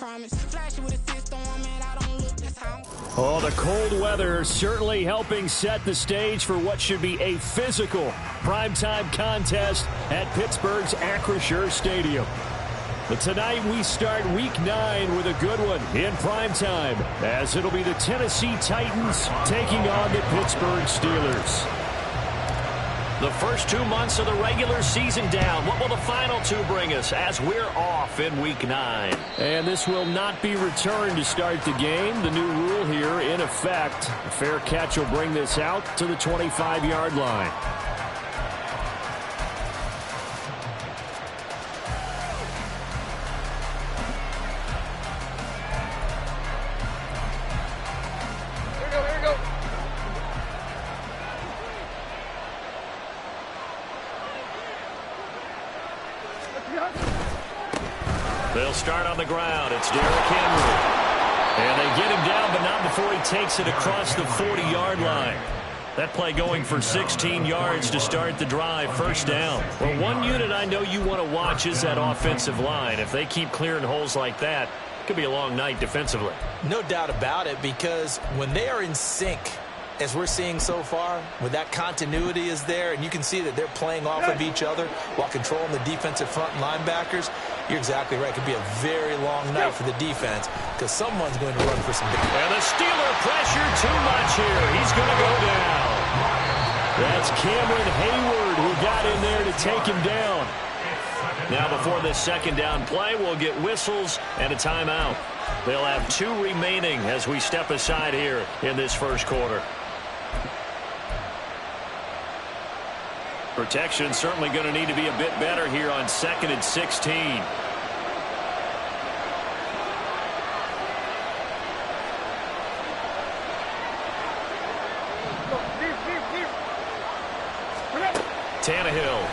promise. Flashy with a system, man, I don't look, that's how. Oh, the cold weather certainly helping set the stage for what should be a physical primetime contest at Pittsburgh's Acrisure Stadium. But tonight we start Week 9 with a good one in primetime, as it'll be the Tennessee Titans taking on the Pittsburgh Steelers. The first 2 months of the regular season down. What will the final 2 bring us as we're off in Week 9? And this will not be returned to start the game. The new rule here in effect. A fair catch will bring this out to the 25-yard line. They'll start on the ground. It's Derrick Henry. And they get him down, but not before he takes it across the 40-yard line. That play going for 16 yards to start the drive, first down. Well, one unit I know you want to watch is that offensive line. If they keep clearing holes like that, it could be a long night defensively. No doubt about it, because when they are in sync, as we're seeing so far, when that continuity is there, and you can see that they're playing off of each other while controlling the defensive front and linebackers, you're exactly right. It could be a very long night for the defense because someone's going to run for some big. And the Steeler pressure too much here. He's going to go down. That's Cameron Hayward who got in there to take him down. Now before this second down play, we'll get whistles and a timeout. They'll have 2 remaining as we step aside here in this first quarter. Protection certainly going to need to be a bit better here on 2nd and 16. Tannehill.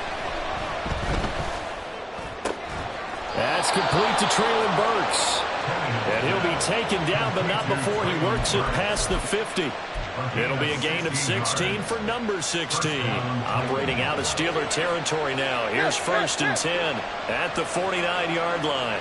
That's complete to Traylon Burks. And he'll be taken down, but not before he works it past the 50. It'll be a gain of 16 for number 16. Operating out of Steeler territory now. Here's 1st and 10 at the 49-yard line.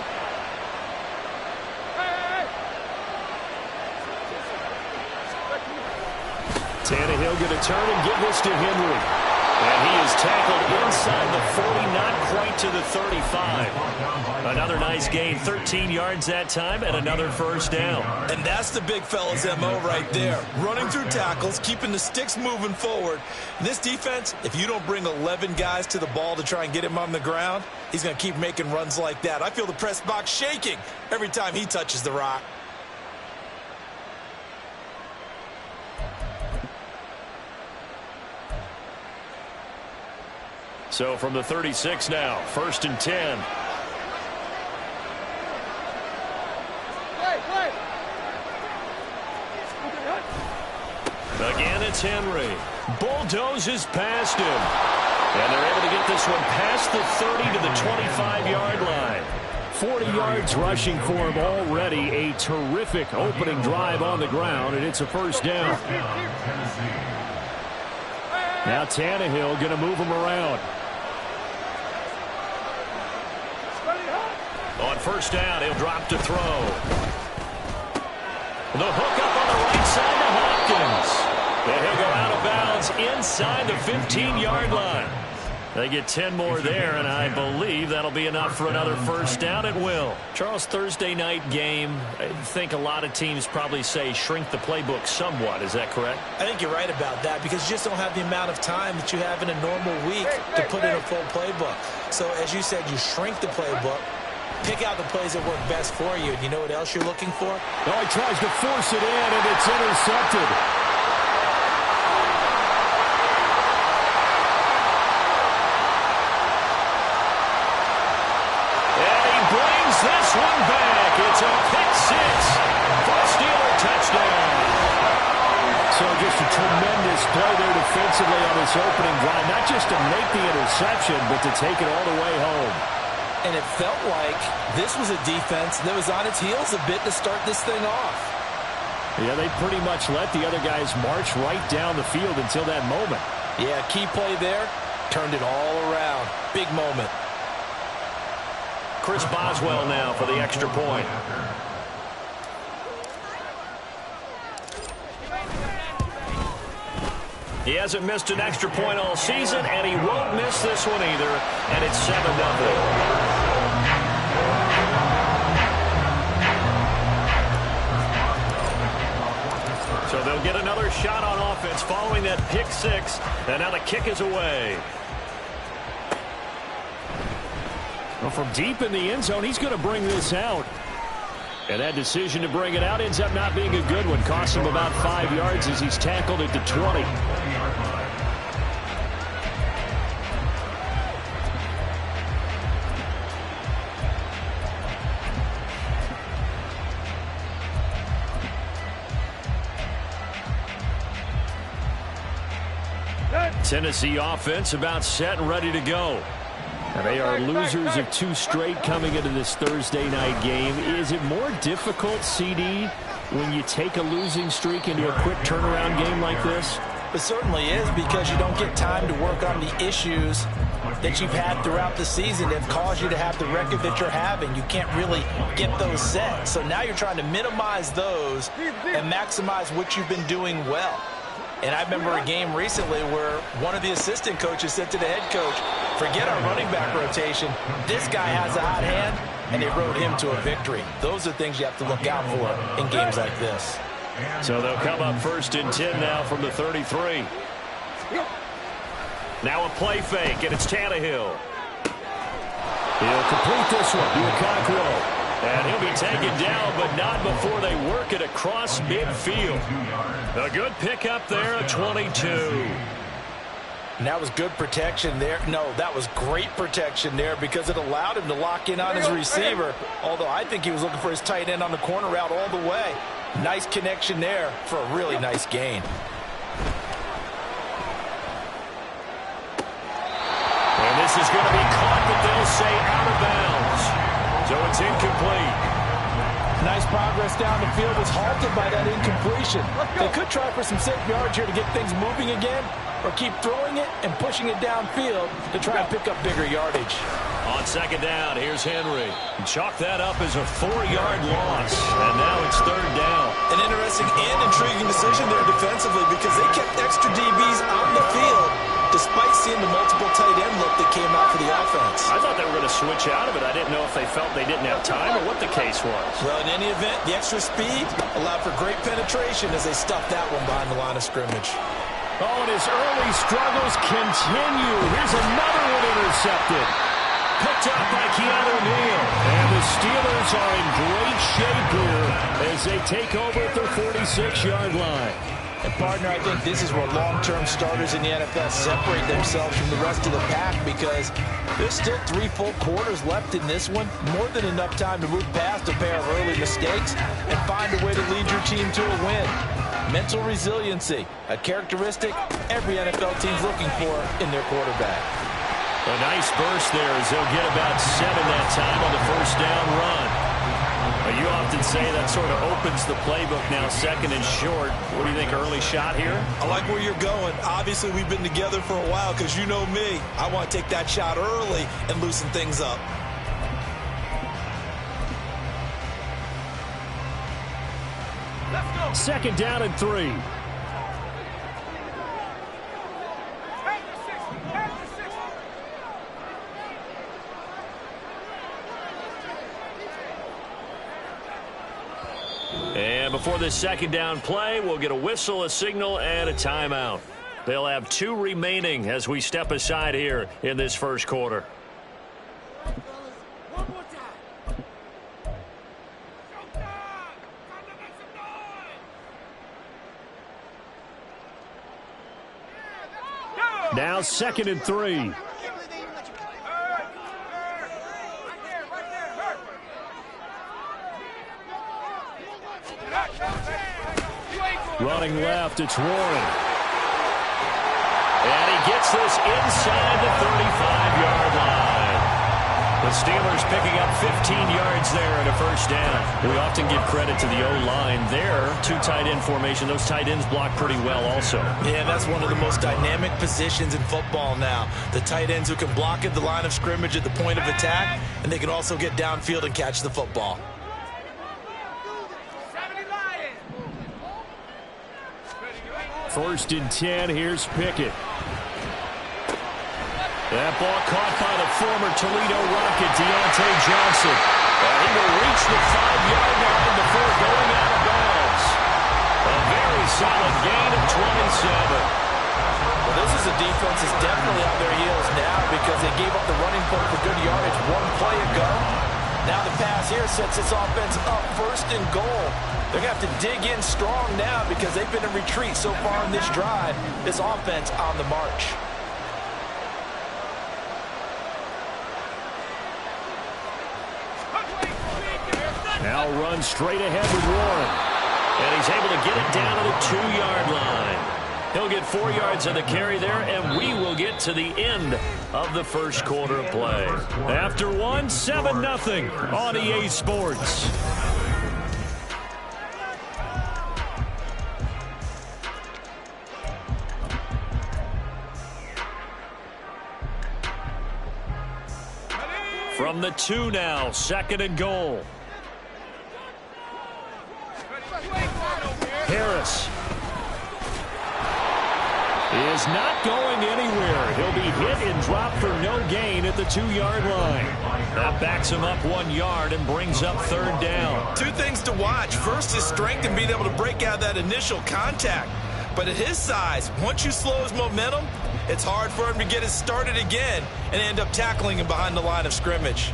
Tannehill going to turn and give this to Henry. And he is tackled inside the 40, not quite to the 35. Another nice gain, 13 yards that time, and another first down. And that's the big fella's MO right there. Running through tackles, keeping the sticks moving forward. This defense, if you don't bring 11 guys to the ball to try and get him on the ground, he's going to keep making runs like that. I feel the press box shaking every time he touches the rock. So from the 36 now, 1st and 10. Again, it's Henry. Bulldozes past him. And they're able to get this one past the 30 to the 25-yard line. 40 yards rushing for him already. A terrific opening drive on the ground, and it's a first down. Now Tannehill going to move him around. On first down, he'll drop to throw. The hook up on the right side to Hopkins. And he'll go out of bounds inside the 15-yard line. They get 10 more there, and I believe that'll be enough for another first down at will. Charles, Thursday night game, I think a lot of teams probably say shrink the playbook somewhat. Is that correct? I think you're right about that because you just don't have the amount of time that you have in a normal week to put in a full playbook. So, as you said, you shrink the playbook. Pick out the plays that work best for you. And you know what else you're looking for? Oh, he tries to force it in, and it's intercepted. And he brings this one back. It's a pick 6 for a Steeler touchdown. So just a tremendous play there defensively on this opening drive. Not just to make the interception, but to take it all the way home. And it felt like this was a defense that was on its heels a bit to start this thing off. Yeah, they pretty much let the other guys march right down the field until that moment. Yeah, key play there, turned it all around. Big moment. Chris Boswell now for the extra point. He hasn't missed an extra point all season, and he won't miss this one either, and it's 7-0. So they'll get another shot on offense following that pick six, and now the kick is away. Well, from deep in the end zone, he's going to bring this out. And that decision to bring it out ends up not being a good one. Costs him about 5 yards as he's tackled at the 20. Tennessee offense about set and ready to go. And they are losers of 2 straight coming into this Thursday night game. Is it more difficult, CD, when you take a losing streak into a quick turnaround game like this? It certainly is, because you don't get time to work on the issues that you've had throughout the season that have caused you to have the record that you're having. You can't really get those set. So now you're trying to minimize those and maximize what you've been doing well. And I remember a game recently where one of the assistant coaches said to the head coach, forget our running back rotation. This guy has a hot hand, and they rode him to a victory. Those are things you have to look out for in games like this. So they'll come up 1st and 10 now from the 33. Now a play fake, and it's Tannehill. He'll complete this one. Lukaku. And he'll be taken down, but not before they work it across midfield. A good pickup there at 22. And that was good protection there. No, that was great protection there because it allowed him to lock in on his receiver. Although I think he was looking for his tight end on the corner route all the way. Nice connection there for a really nice gain. And this is going to be caught, but they'll say out of bounds. So it's incomplete. Nice progress down the field was halted by that incompletion. They could try for some safe yards here to get things moving again, or keep throwing it and pushing it downfield to try and pick up bigger yardage. On 2nd down, here's Henry. Chalk that up as a 4-yard loss, and now it's 3rd down. An interesting and intriguing decision there defensively because they kept extra DBs on the field despite seeing the multiple tight end look that came out for the offense. I thought they were going to switch out of it. I didn't know if they felt they didn't have time or what the case was. Well, in any event, the extra speed allowed for great penetration as they stuffed that one behind the line of scrimmage. Oh, and his early struggles continue. Here's another one intercepted. Picked up by Keanu Neal. And the Steelers are in great shape here as they take over at their 46-yard line. And, partner, I think this is where long-term starters in the NFL separate themselves from the rest of the pack because there's still 3 full quarters left in this one. More than enough time to move past a pair of early mistakes and find a way to lead your team to a win. Mental resiliency, a characteristic every NFL team's looking for in their quarterback. A nice burst there as they'll get about 7 that time on the 1st down run. You often say that sort of opens the playbook now, 2nd and short. What do you think, early shot here? I like where you're going. Obviously, we've been together for a while because you know me. I want to take that shot early and loosen things up. Let's go. 2nd down and 3. And before this 2nd down play, we'll get a whistle, a signal, and a timeout. They'll have 2 remaining as we step aside here in this 1st quarter. Now 2nd and 3. Running left, it's Warren. And he gets this inside the 35-yard line. The Steelers picking up 15 yards there and a first down. We often give credit to the O-line there. Two tight end formation. Those tight ends block pretty well also. Yeah, that's one of the most dynamic positions in football now. The tight ends who can block at the line of scrimmage at the point of attack, and they can also get downfield and catch the football. First and 10, here's Pickett. That ball caught by the former Toledo Rocket, Deontay Johnson. He will reach the 5-yard line before going out of bounds. A very solid gain of 27. Well, this is a defense that's definitely on their heels now because they gave up the running play for good yardage one play ago. Now the pass here sets this offense up first and goal. They're going to have to dig in strong now because they've been in retreat so far in this drive. This offense on the march. Now run straight ahead with Warren. And he's able to get it down to the 2-yard line. He'll get 4 yards on the carry there, and we will get to the end of the first quarter of play. After 7-0 on EA Sports. From the 2 now, second and goal. Harris is not going anywhere. He'll be hit and dropped for no gain at the 2-yard line. That backs him up 1 yard and brings up third down. Two things to watch. First is strength and being able to break out that initial contact. But at his size, once you slow his momentum, it's hard for him to get it started again and end up tackling him behind the line of scrimmage.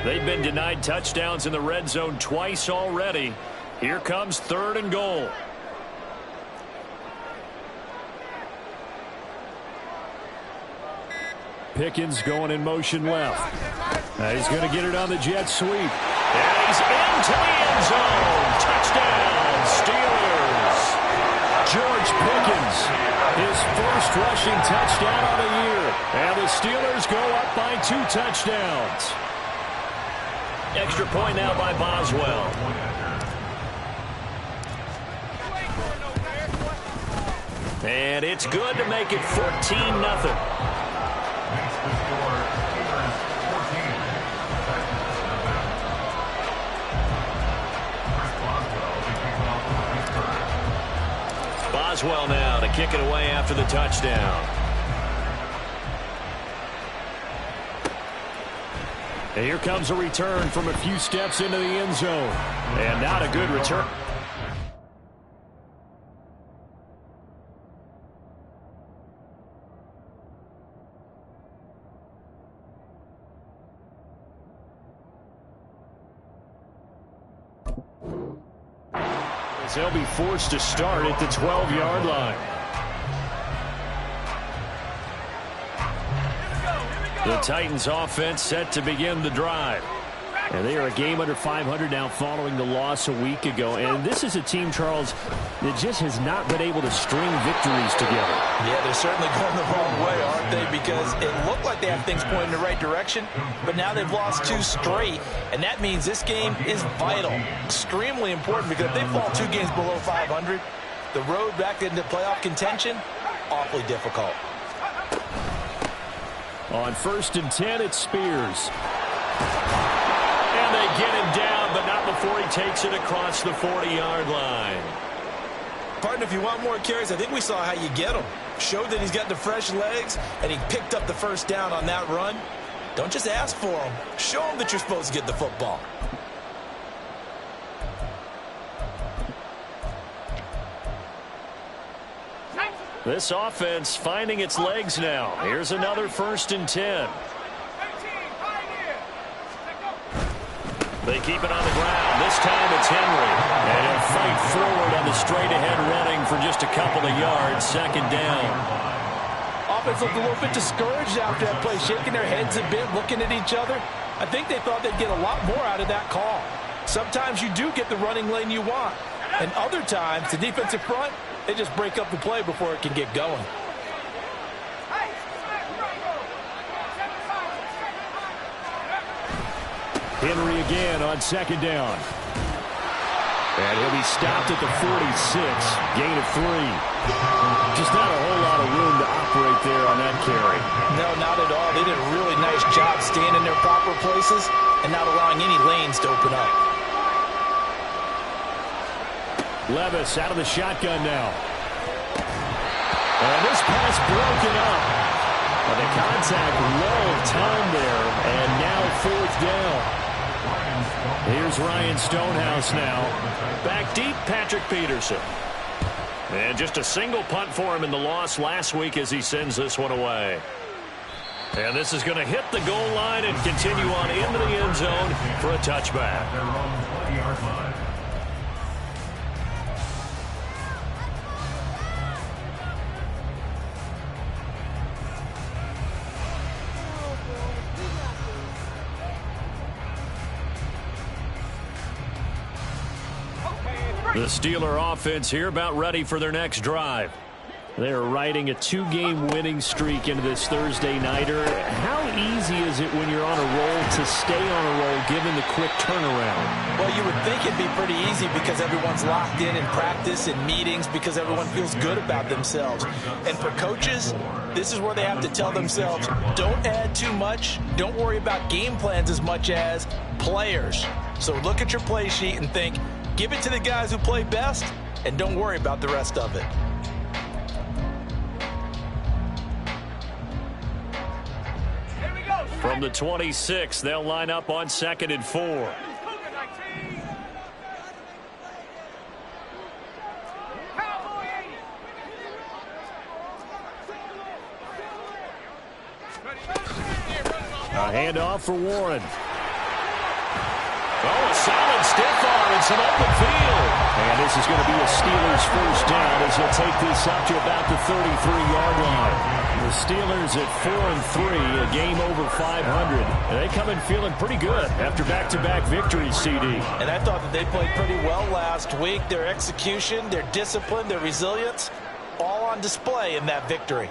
They've been denied touchdowns in the red zone twice already. Here comes third and goal. Pickens going in motion left. He's going to get it on the jet sweep. And he's into the end zone. Touchdown, Steelers. George Pickens, his first rushing touchdown of the year. And the Steelers go up by 2 touchdowns. Extra point now by Boswell. And it's good to make it 14-0. Boswell now to kick it away after the touchdown. And here comes a return from a few steps into the end zone. And not a good return. As they'll be forced to start at the 12-yard line. The Titans offense set to begin the drive. And they are a game under 500 now following the loss a week ago. And this is a team, Charles, that just has not been able to string victories together. Yeah, they're certainly going the wrong way, aren't they? Because it looked like they have things pointing in the right direction, but now they've lost 2 straight, and that means this game is vital, extremely important, because if they fall 2 games below 500, the road back into playoff contention, awfully difficult. On first and 10, it's Spears. And they get him down, but not before he takes it across the 40-yard line. Partner, if you want more carries, I think we saw how you get them. Showed that he's got the fresh legs, and he picked up the first down on that run. Don't just ask for them. Show them that you're supposed to get the football. This offense finding its legs now. Here's another first and 10. They keep it on the ground. This time it's Henry. And he'll fight forward on the straight-ahead running for just a couple of yards. Second down. Offense looked a little bit discouraged after that play, shaking their heads a bit, looking at each other. I think they thought they'd get a lot more out of that call. Sometimes you do get the running lane you want. And other times, the defensive front, they just break up the play before it can get going. Henry again on second down. And he'll be stopped at the 46. Gain of 3. Just not a whole lot of room to operate there on that carry. No, not at all. They did a really nice job staying in their proper places and not allowing any lanes to open up. Levis out of the shotgun now. And this pass broken up. And the contact low time there. And now 4th down. Here's Ryan Stonehouse now. Back deep, Patrick Peterson. And just a single punt for him in the loss last week as he sends this one away. And this is going to hit the goal line and continue on into the end zone for a touchback. The Steeler offense here about ready for their next drive. They're riding a 2-game winning streak into this Thursday nighter. How easy is it when you're on a roll to stay on a roll given the quick turnaround? Well, you would think it'd be pretty easy because everyone's locked in practice and meetings because everyone feels good about themselves. And for coaches, this is where they have to tell themselves, don't add too much. Don't worry about game plans as much as players. So look at your play sheet and think, give it to the guys who play best, and don't worry about the rest of it. From the 26, they'll line up on 2nd and 4. A handoff for Warren. Oh, a solid stiff arm and some open field. And this is going to be a Steelers first down as he'll take this up to about the 33-yard line. The Steelers at 4-3, a game over 500. And they come in feeling pretty good after back-to-back victories, CD. And I thought that they played pretty well last week. Their execution, their discipline, their resilience, all on display in that victory.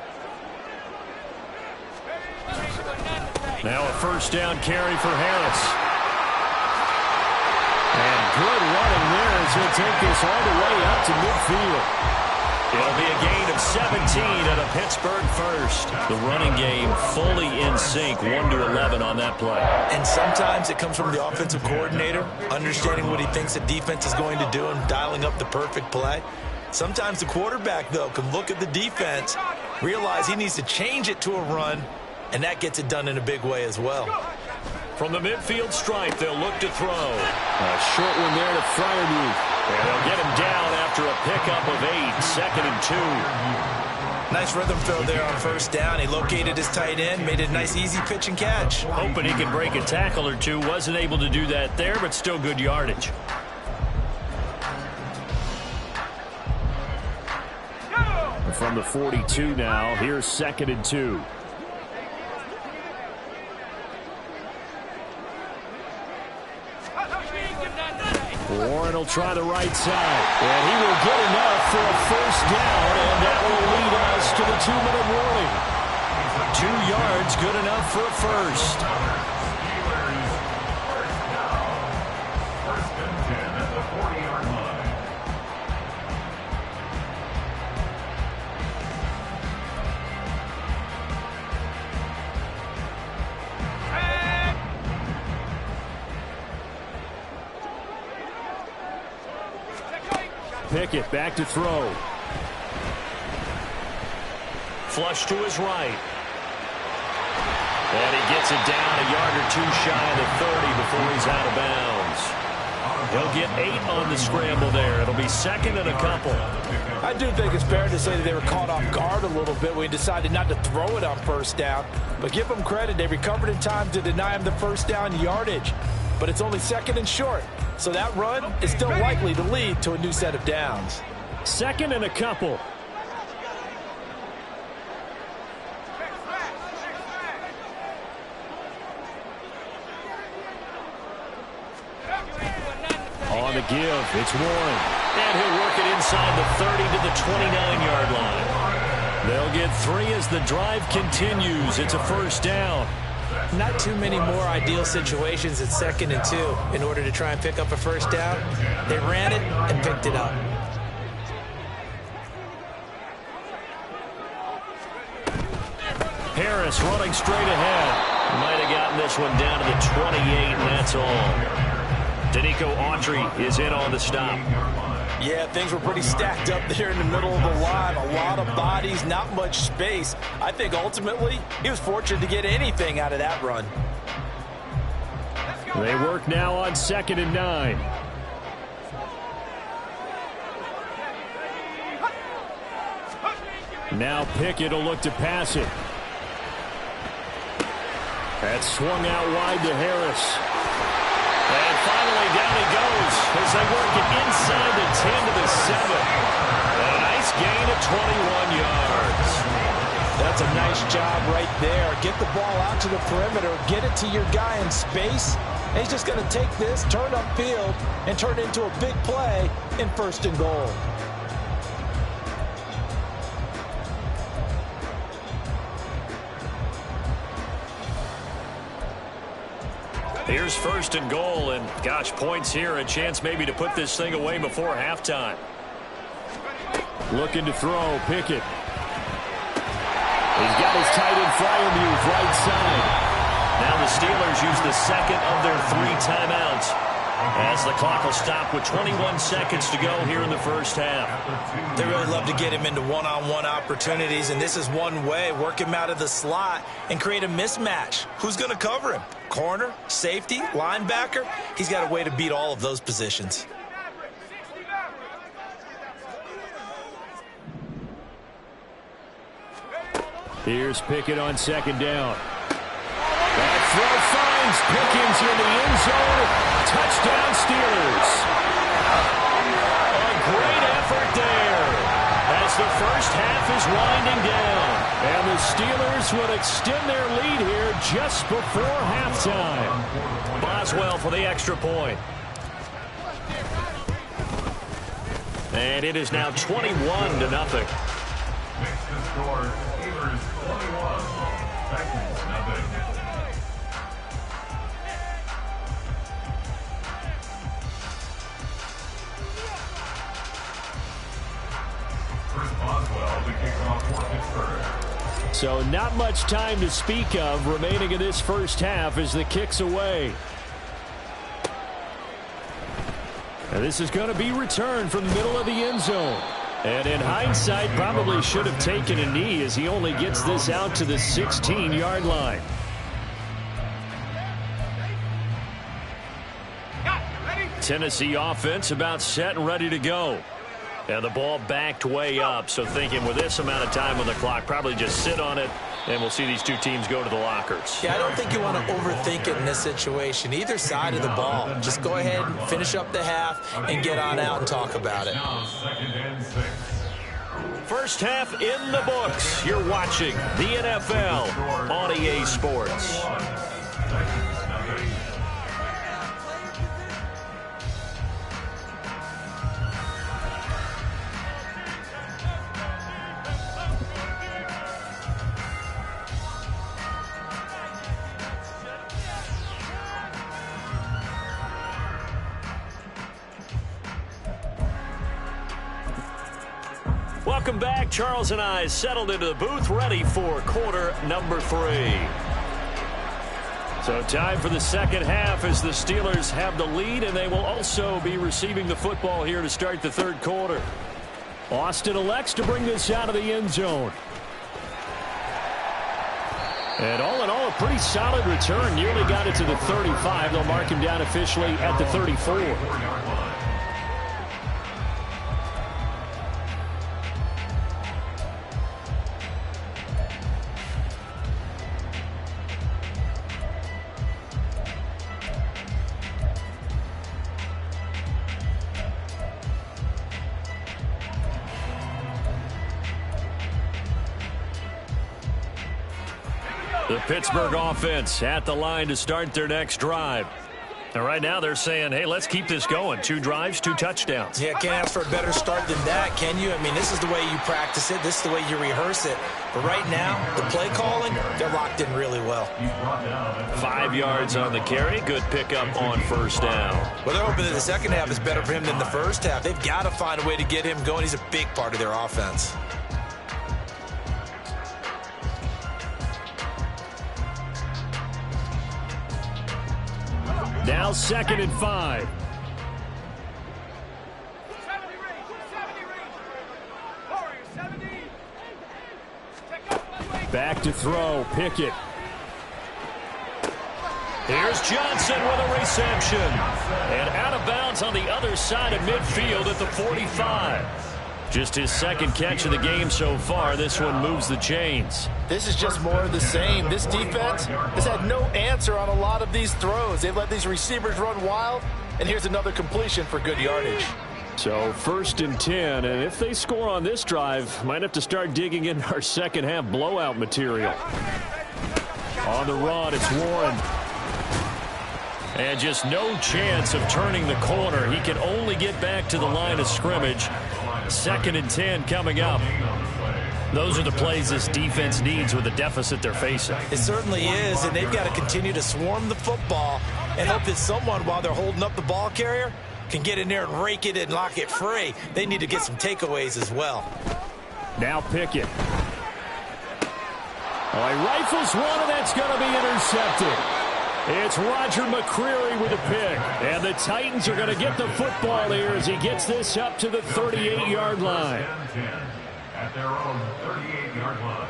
Now a first down carry for Harris. And good running there as he'll take this all the way up to midfield. It'll be a gain of 17 and a Pittsburgh first. The running game fully in sync, 1-11 on that play. And sometimes it comes from the offensive coordinator, understanding what he thinks the defense is going to do and dialing up the perfect play. Sometimes the quarterback, though, can look at the defense, realize he needs to change it to a run, and that gets it done in a big way as well. From the midfield stripe, they'll look to throw. A short one there to Freiermuth. And they'll get him down after a pickup of 8, 2nd and 2. Nice rhythm throw there on first down. He located his tight end, made a nice easy pitch and catch. Hoping he can break a tackle or two. Wasn't able to do that there, but still good yardage. From the 42 now, here's 2nd and 2. Warren will try the right side. And he will get enough for a first down, and that will lead us to the 2-minute warning. 2 yards, good enough for a first. Pickett back to throw. Flush to his right. And he gets it down a yard or 2 shy of the 30 before he's out of bounds. He'll get 8 on the scramble there. It'll be 2nd and a couple. I do think it's fair to say that they were caught off guard a little bit when he decided not to throw it on first down. But give them credit. They recovered in time to deny him the first down yardage. But it's only 2nd and short. So that run is still likely to lead to a new set of downs. 2nd and a couple. On the give, it's Warren. And he'll work it inside the 30 to the 29-yard line. They'll get 3 as the drive continues. It's a first down. Not too many more ideal situations at 2nd and 2 in order to try and pick up a first down. They ran it and picked it up. Harris running straight ahead. Might have gotten this one down to the 28, and that's all. Danico Autry is in on the stop. Yeah, things were pretty stacked up there in the middle of the line. A lot of bodies, not much space. I think ultimately he was fortunate to get anything out of that run. They work now on 2nd and 9. Now Pickett will look to pass it. That's swung out wide to Harris. And finally down he goes as they work it inside the 10 to the 7. And a nice gain of 21 yards. That's a nice job right there. Get the ball out to the perimeter, get it to your guy in space. And he's just going to take this, turn upfield, and turn it into a big play in 1st and goal. Here's 1st and goal, and gosh, points here, a chance maybe to put this thing away before halftime. Looking to throw, Pickett. He's got his tight end Freiermuth right side. Now the Steelers use the 2nd of their 3 timeouts as the clock will stop with 21 seconds to go here in the first half. They really love to get him into one-on-one opportunities, and this is one way. Work him out of the slot and create a mismatch. Who's going to cover him? Corner, safety, linebacker? He's got a way to beat all of those positions. Here's Pickett on 2nd down. That throw finds Pickens in the end zone. Touchdown Steelers. A great effort there as the first half is winding down. And the Steelers would extend their lead here just before halftime. Boswell for the extra point. And it is now 21-0. So not much time to speak of remaining in this first half as the kick's away. And this is going to be returned from the middle of the end zone. And in hindsight, probably should have taken a knee as he only gets this out to the 16-yard line. Tennessee offense about set and ready to go. And the ball backed way up, so thinking with this amount of time on the clock, probably just sit on it, and we'll see these two teams go to the lockers. Yeah, I don't think you want to overthink it in this situation. Either side of the ball. Just go ahead and finish up the half and get on out and talk about it. First half in the books. You're watching the NFL on EA Sports. Welcome back. Charles and I settled into the booth, ready for quarter number 3. So time for the second half as the Steelers have the lead, and they will also be receiving the football here to start the third quarter. Austin elects to bring this out of the end zone. And all in all, a pretty solid return. Nearly got it to the 35. They'll mark him down officially at the 34. The Pittsburgh offense at the line to start their next drive. And right now they're saying, hey, let's keep this going. 2 drives, 2 touchdowns. Yeah, can't ask for a better start than that, can you? I mean, this is the way you practice it. This is the way you rehearse it. But right now, the play calling, they're locked in really well. 5 yards on the carry. Good pickup on first down. Well, they're hoping that the second half is better for him than the first half. They've got to find a way to get him going. He's a big part of their offense. Now 2nd and 5. Back to throw. Pickett. Here's Johnson with a reception. And out of bounds on the other side of midfield at the 45. Just his 2nd catch of the game so far. This one moves the chains. This is just more of the same. This defense has had no answer on a lot of these throws. They've let these receivers run wild, and here's another completion for good yardage. So 1st and 10, and if they score on this drive, might have to start digging in our second half blowout material. On the run, it's Warren. And just no chance of turning the corner. He can only get back to the line of scrimmage. 2nd and 10 coming up. Those are the plays this defense needs with the deficit they're facing. It certainly is, and they've got to continue to swarm the football and hope that someone, while they're holding up the ball carrier, can get in there and rake it and lock it free. They need to get some takeaways as well. Now Pickett. Oh, he rifles one, and that's going to be intercepted. It's Roger McCreary with a pick. And the Titans are going to get the football here as he gets this up to the 38-yard line. At their own 38-yard line.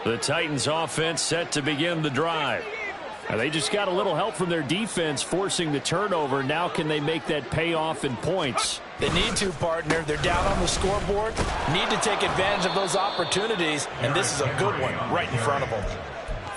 The Titans offense set to begin the drive. And they just got a little help from their defense forcing the turnover. Now can they make that pay off in points? They need to, partner. They're down on the scoreboard. Need to take advantage of those opportunities, and this is a good one right in front of them.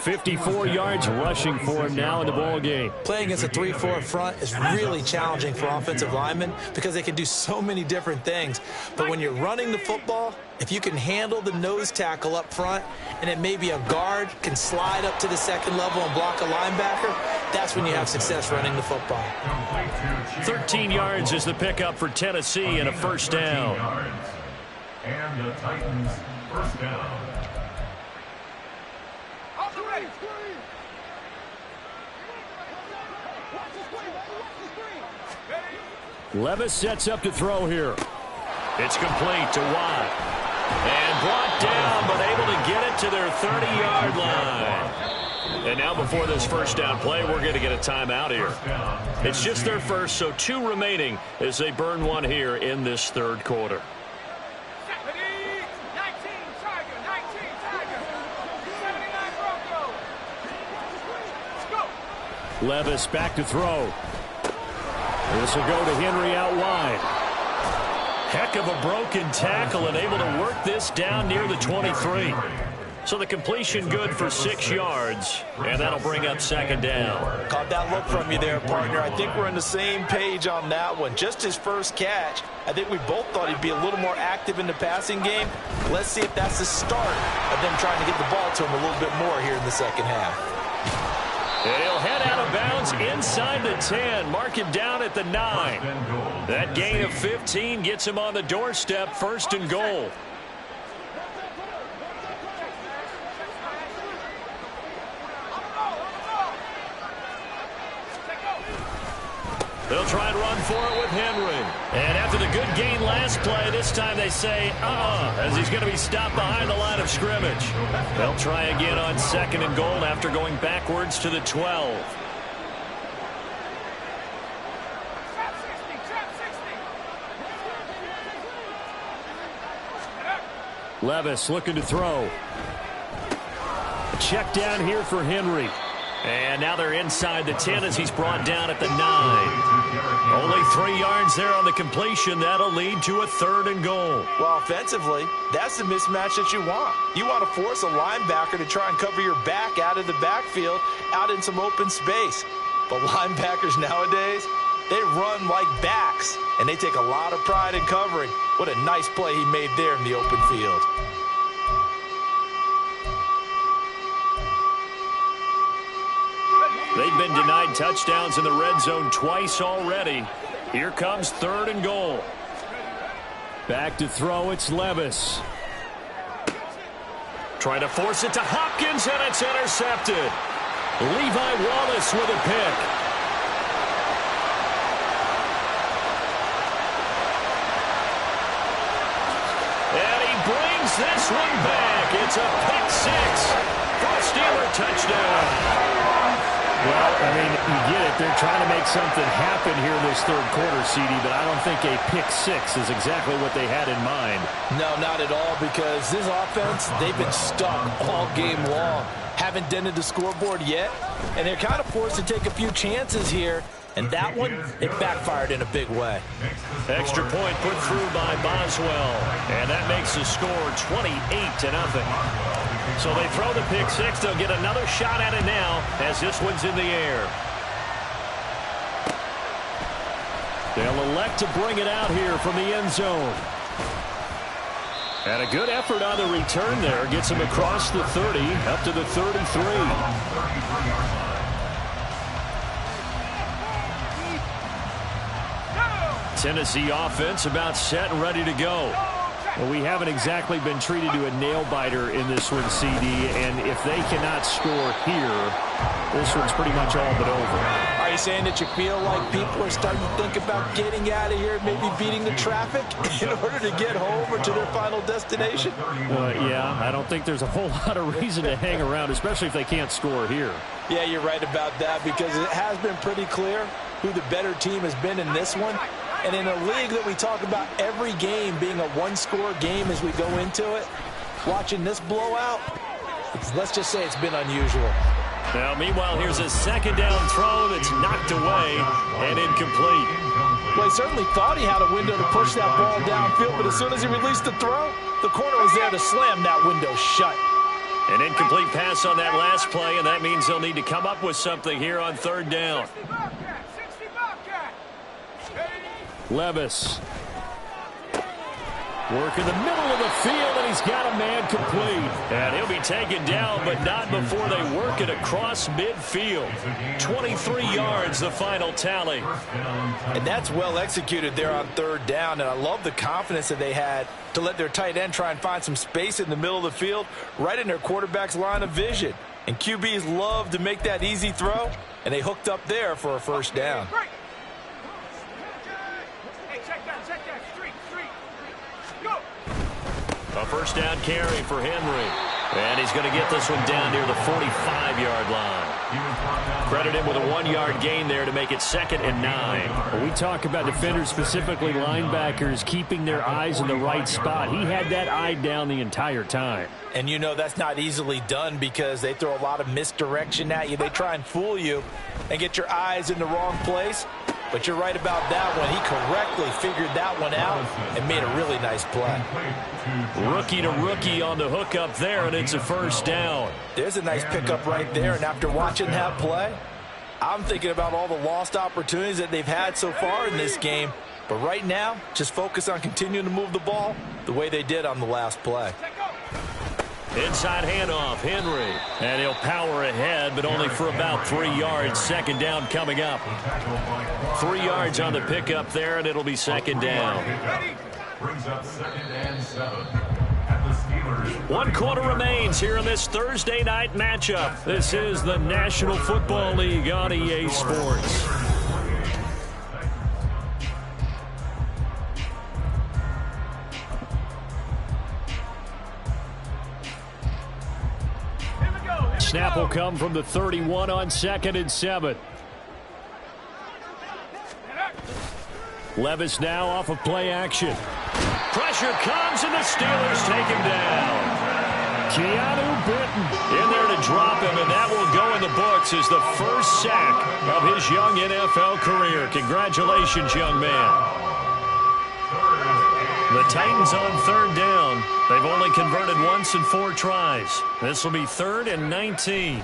54 yards rushing for him now in the ball game. Playing against a 3-4 front is really challenging for offensive linemen because they can do so many different things. But when you're running the football, if you can handle the nose tackle up front, and it may be a guard can slide up to the 2nd level and block a linebacker, that's when you have success running the football. 13 yards is the pickup for Tennessee and a first down. And the Titans first down. Levis sets up to throw here. It's complete to Watt. And brought down, but able to get it to their 30-yard line. And now before this first down play, we're going to get a timeout here. It's just their first, so 2 remaining as they burn one here in this 3rd quarter. Levis back to throw. This will go to Henry out wide. Heck of a broken tackle and able to work this down near the 23. So the completion good for 6 yards, and that'll bring up 2nd down. Caught that look from you there, partner. I think we're on the same page on that one. Just his first catch. I think we both thought he'd be a little more active in the passing game. Let's see if that's the start of them trying to get the ball to him a little bit more here in the second half. And he'll head out of bounds inside the 10. Mark him down at the 9. That gain of 15 gets him on the doorstep, 1st and goal. They'll try and run for it with Henry. And after the good gain last play, this time they say, as he's going to be stopped behind the line of scrimmage. They'll try again on 2nd and goal after going backwards to the 12. Levis looking to throw. A check down here for Henry. And now they're inside the 10 as he's brought down at the 9. Only 3 yards there on the completion. That'll lead to a 3rd and goal. Well, offensively, that's the mismatch that you want. You want to force a linebacker to try and cover your back out of the backfield, out in some open space. But linebackers nowadays, They run like backs, and they take a lot of pride in covering. What a nice play he made there in the open field. They've been denied touchdowns in the red zone twice already. Here comes 3rd and goal. Back to throw, it's Levis. Trying to force it to Hopkins, and it's intercepted. Levi Wallace with a pick. And he brings this one back. It's a pick 6 for a Steeler touchdown. Well, I mean, you get it. They're trying to make something happen here in this third quarter, CD, but I don't think a pick 6 is exactly what they had in mind. No, not at all, because this offense, they've been stuck all game long. Haven't dented the scoreboard yet, and they're kind of forced to take a few chances here, and that one, it backfired in a big way. Extra point put through by Boswell, and that makes the score 28-0. So they throw the pick 6. They'll get another shot at it now as this one's in the air. They'll elect to bring it out here from the end zone. And a good effort on the return there. Gets him across the 30, up to the 33. Tennessee offense about set and ready to go. Well, we haven't exactly been treated to a nail-biter in this one, CD, and if they cannot score here, this one's pretty much all but over. Are you saying that you feel like people are starting to think about getting out of here, maybe beating the traffic in order to get home or to their final destination? Yeah, I don't think there's a whole lot of reason to hang around, especially if they can't score here. Yeah, you're right about that, because it has been pretty clear who the better team has been in this one. And in a league that we talk about every game being a one-score game as we go into it, watching this blowout, let's just say it's been unusual. Now, meanwhile, here's a second down throw that's knocked away and incomplete. Well, he certainly thought he had a window to push that ball downfield, but as soon as he released the throw, the corner was there to slam that window shut. An incomplete pass on that last play, and that means they'll need to come up with something here on 3rd down. Levis. Work in the middle of the field, and he's got a man complete. And he'll be taken down, but not before they work it across midfield. 23 yards, the final tally. And that's well executed there on 3rd down, and I love the confidence that they had to let their tight end try and find some space in the middle of the field, right in their quarterback's line of vision. And QBs love to make that easy throw, and they hooked up there for a 1st down. A 1st down carry for Henry. And he's going to get this one down near the 45-yard line. Credit him with a 1-yard gain there to make it 2nd and 9. When we talk about defenders, specifically linebackers, keeping their eyes in the right spot. He had that eye down the entire time. And you know that's not easily done because they throw a lot of misdirection at you. They try and fool you and get your eyes in the wrong place. But you're right about that one. He correctly figured that one out and made a really nice play. Rookie to rookie on the hook up there, and it's a 1st down. There's a nice pickup right there, and after watching that play, I'm thinking about all the lost opportunities that they've had so far in this game. But right now, just focus on continuing to move the ball the way they did on the last play. Inside handoff, Henry. And he'll power ahead, but only for about 3 yards. 2nd down coming up. 3 yards on the pickup there, and it'll be 2nd down. Brings up 2nd and 7 at the Steelers. 1 quarter remains here in this Thursday night matchup. This is the National Football League on EA Sports. Snap will come from the 31 on 2nd and 7. Levis now off of play action. Pressure comes, and the Steelers take him down. Keanu Benton In there to drop him, and that will go in the books as the first sack of his young NFL career. Congratulations, young man. The Titans on 3rd down. They've only converted once in 4 tries. This will be 3rd and 19.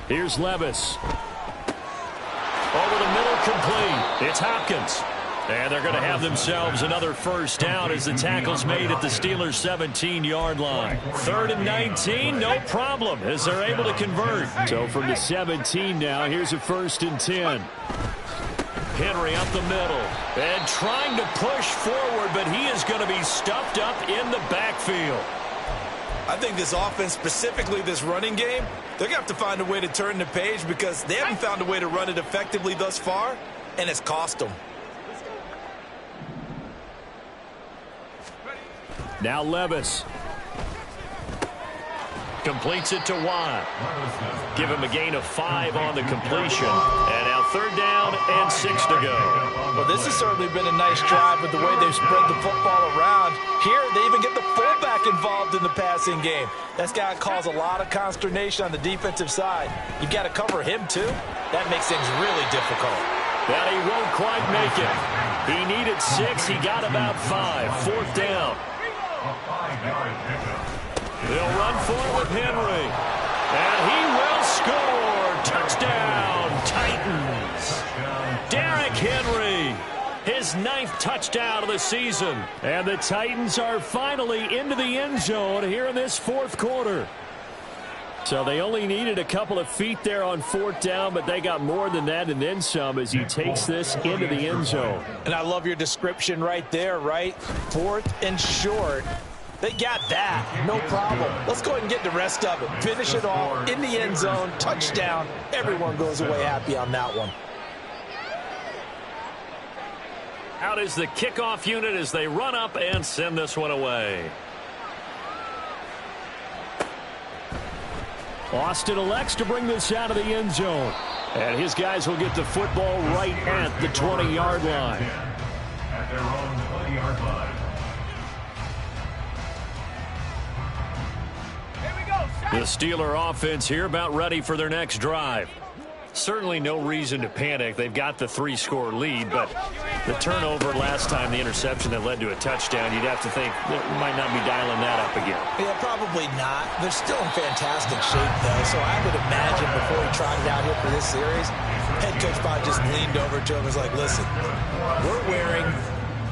Here's Levis. Over the middle complete. It's Hopkins. And they're going to have themselves another first down as the tackle's made at the Steelers' 17-yard line. 3rd and 19, no problem, as they're able to convert. So from the 17 now, here's a 1st and 10. Henry up the middle and trying to push forward, but he is going to be stuffed up in the backfield. I think this offense, specifically this running game, they're going to have to find a way to turn the page because they haven't found a way to run it effectively thus far, and it's cost them. Now Levis. Completes it to Watt. Give him a gain of 5 on the completion. And now 3rd down and 6 to go. Well, this has certainly been a nice drive with the way they've spread the football around. Here, they even get the fullback involved in the passing game. That's got to cause a lot of consternation on the defensive side. You've got to cover him, too. That makes things really difficult. That he won't quite make it. He needed 6. He got about 5. 4th down. They'll run forward with Henry. And he will score. Touchdown, Titans. Derrick Henry, his 9th touchdown of the season. And the Titans are finally into the end zone here in this 4th quarter. So they only needed a couple of feet there on 4th down, but they got more than that and then some as he takes this into the end zone. And I love your description right there, right? 4th and short. They got that. No problem. Let's go ahead and get the rest of it. Finish it off in the end zone. Touchdown. Everyone goes away happy on that one. Out is the kickoff unit as they run up and send this one away. Austin elects to bring this out of the end zone. And his guys will get the football right at the 20-yard line. At their own 20-yard line. The Steeler offense here about ready for their next drive. Certainly no reason to panic. They've got the 3-score lead, but the turnover last time, the interception that led to a touchdown, you'd have to think they might not be dialing that up again. Yeah, probably not. They're still in fantastic shape, though, so I would imagine before he trotted out here for this series, head coach probably just leaned over to him and was like, listen, we're wearing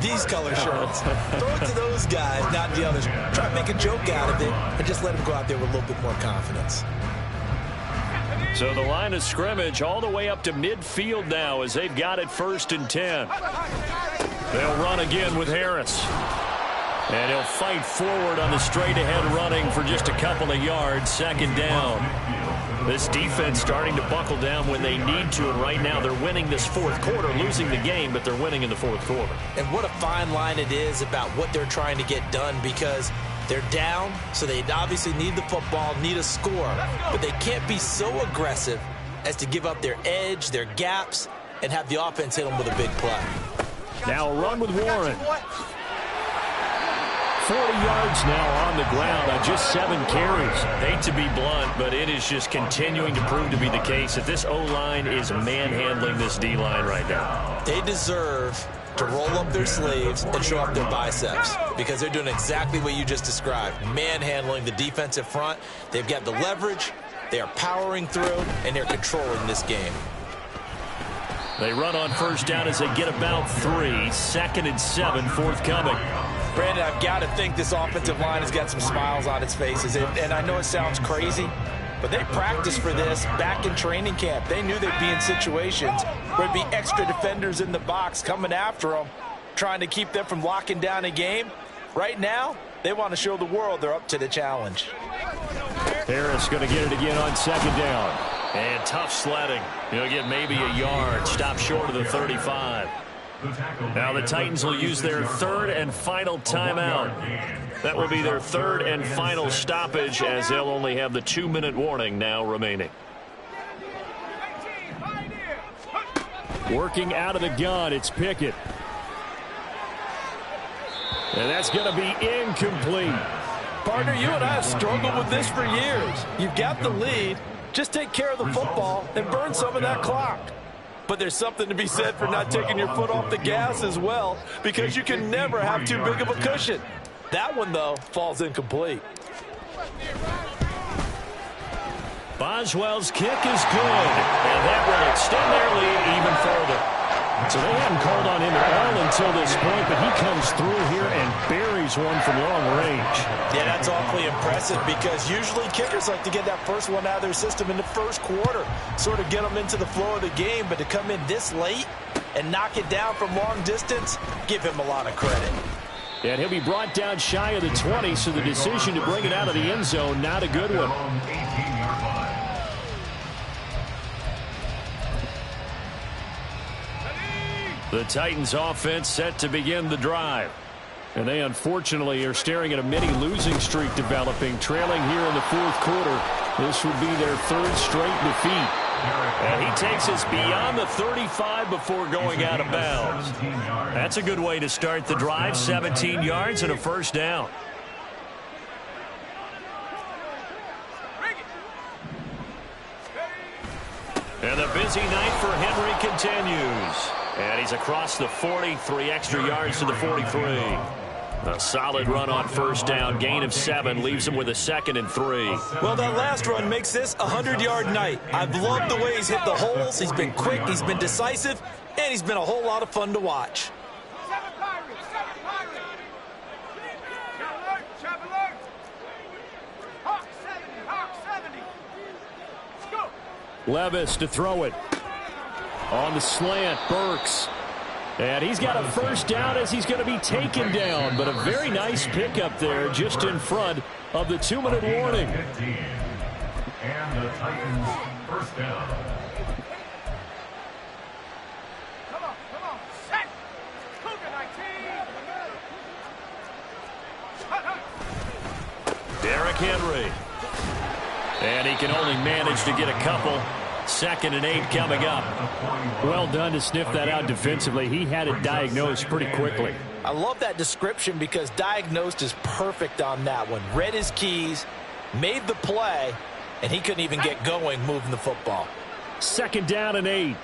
these color shirts. Throw it to those guys, not the others. Try to make a joke out of it and just let them go out there with a little bit more confidence. So the line of scrimmage all the way up to midfield now as they've got it 1st and 10. They'll run again with Harris. And he'll fight forward on the straight-ahead running for just a couple of yards. 2nd down. This defense starting to buckle down when they need to, and right now they're winning this 4th quarter, losing the game, but they're winning in the 4th quarter. And what a fine line it is about what they're trying to get done, because they're down, so they obviously need the football, need a score, but they can't be so aggressive as to give up their edge, their gaps, and have the offense hit them with a big play. Now a run with Warren. 40 yards now on the ground on just 7 carries. Hate to be blunt, but it is just continuing to prove to be the case that this O-line is manhandling this D-line right now. They deserve to roll up their sleeves and show off their biceps because they're doing exactly what you just described, manhandling the defensive front. They've got the leverage, they are powering through, and they're controlling this game. They run on 1st down as they get about 3. 2nd and 7 forthcoming. Brandon, I've got to think this offensive line has got some smiles on its faces. And I know it sounds crazy, but they practiced for this back in training camp. They knew they'd be in situations where there'd be extra defenders in the box coming after them, trying to keep them from locking down a game. Right now, they want to show the world they're up to the challenge. Harris going to get it again on 2nd down. And tough sledding. He'll get maybe a yard. Stop short of the 35. Now the Titans will use their 3rd and final timeout. That will be their 3rd and final stoppage as they'll only have the 2-minute warning now remaining. Working out of the gun, it's Pickett. And that's going to be incomplete. Partner, you and I have struggled with this for years. You've got the lead. Just take care of the football and burn some of that clock. But there's something to be said for not taking your foot off the gas as well, because you can never have too big of a cushion. That one, though, falls incomplete. Boswell's kick is good, and that will extend their lead even further. So they hadn't called on him at all until this point, but he comes through here and buries one from long range. Yeah, that's awfully impressive because usually kickers like to get that first one out of their system in the first quarter, sort of get them into the flow of the game, but to come in this late and knock it down from long distance, give him a lot of credit. And he'll be brought down shy of the 20, so the decision to bring it out of the end zone, not a good one. The Titans offense set to begin the drive. And they unfortunately are staring at a mini losing streak developing, trailing here in the fourth quarter. This would be their third straight defeat. And he takes us beyond the 35 before going out of bounds. That's a good way to start the drive, 17 yards and a first down. And the busy night for Henry continues. And he's across the 40, 3 extra yards to the 43. A solid run on first down, gain of 7, leaves him with a 2nd and 3. Well, that last run makes this a 100-yard night. I've loved the way he's hit the holes. He's been quick, he's been decisive, and he's been a whole lot of fun to watch. Levis to throw it. On the slant, Burks. And he's got a first down as he's going to be taken down. But a very nice pickup there just in front of the 2-minute warning. And the Titans first down. Come on, set. Cougar 19. Derrick Henry. And he can only manage to get a couple. 2nd and 8 coming up. Well done to sniff that out defensively. He had it diagnosed pretty quickly. I love that description because diagnosed is perfect on that one. Read his keys, made the play, and he couldn't even get going moving the football. 2nd down and 8.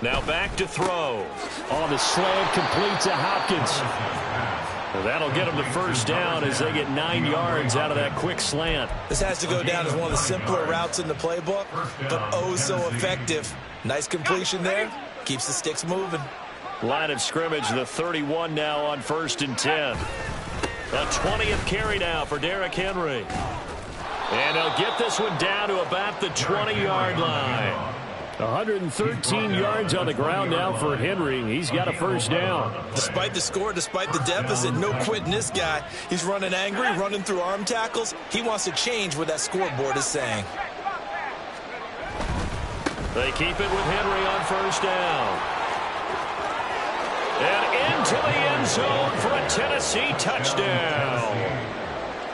Now back to throw. On the slant, complete to Hopkins. That'll get them the first down as they get 9 yards out of that quick slant. This has to go down as one of the simpler routes in the playbook, but oh so effective. Nice completion there. Keeps the sticks moving. Line of scrimmage, the 31 now on 1st and 10. A 20th carry now for Derrick Henry. And they'll get this one down to about the 20-yard line. 113 yards on the ground now for Henry. He's got a first down. Despite the score, despite the deficit, no quitting this guy. He's running angry, running through arm tackles. He wants to change what that scoreboard is saying. They keep it with Henry on first down. And into the end zone for a Tennessee touchdown.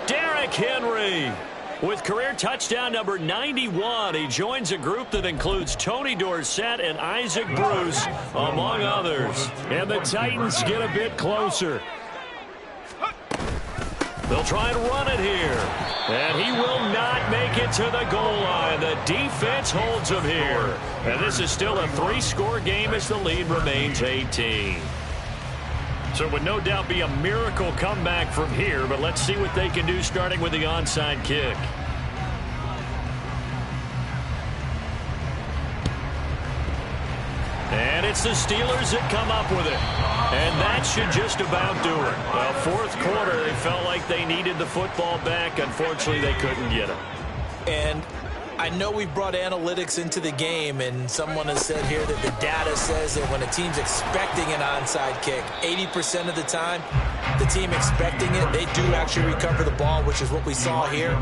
Derrick Henry with career touchdown number 91. He joins a group that includes Tony Dorsett and Isaac Bruce, among others. And the Titans get a bit closer. They'll try and run it here. And he will not make it to the goal line. The defense holds him here. And this is still a 3-score game as the lead remains 18. So it would no doubt be a miracle comeback from here, but let's see what they can do starting with the onside kick. And it's the Steelers that come up with it. And that should just about do it. Well, fourth quarter, they felt like they needed the football back. Unfortunately, they couldn't get it. And I know we've brought analytics into the game, and someone has said here that the data says that when a team's expecting an onside kick, 80% of the time, the team expecting it, they do actually recover the ball, which is what we saw here.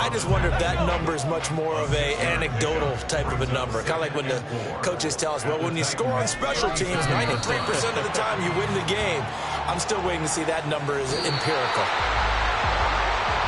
I just wonder if that number is much more of a anecdotal type of a number. Kind of like when the coaches tell us, well, when you score on special teams, 93% of the time you win the game. I'm still waiting to see that number is empirical.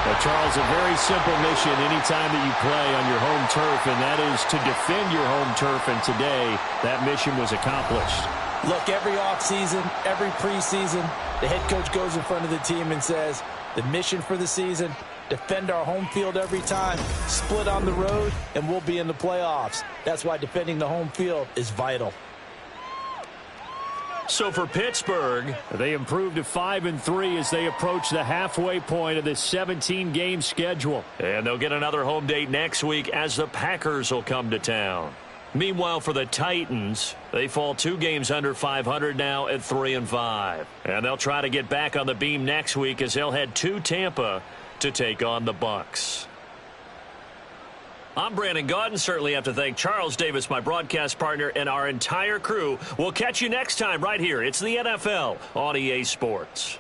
Well, Charles, a very simple mission anytime that you play on your home turf, and that is to defend your home turf, and today that mission was accomplished. Look, every offseason, every preseason, the head coach goes in front of the team and says, the mission for the season, defend our home field every time, split on the road, and we'll be in the playoffs. That's why defending the home field is vital. So for Pittsburgh, they improved to 5-3 as they approach the halfway point of this 17-game schedule. And they'll get another home date next week as the Packers will come to town. Meanwhile, for the Titans, they fall 2 games under 500 now at 3-5. And they'll try to get back on the beam next week as they'll head to Tampa to take on the Bucks. I'm Brandon Gaudin. Certainly have to thank Charles Davis, my broadcast partner, and our entire crew. We'll catch you next time right here. It's the NFL on EA Sports.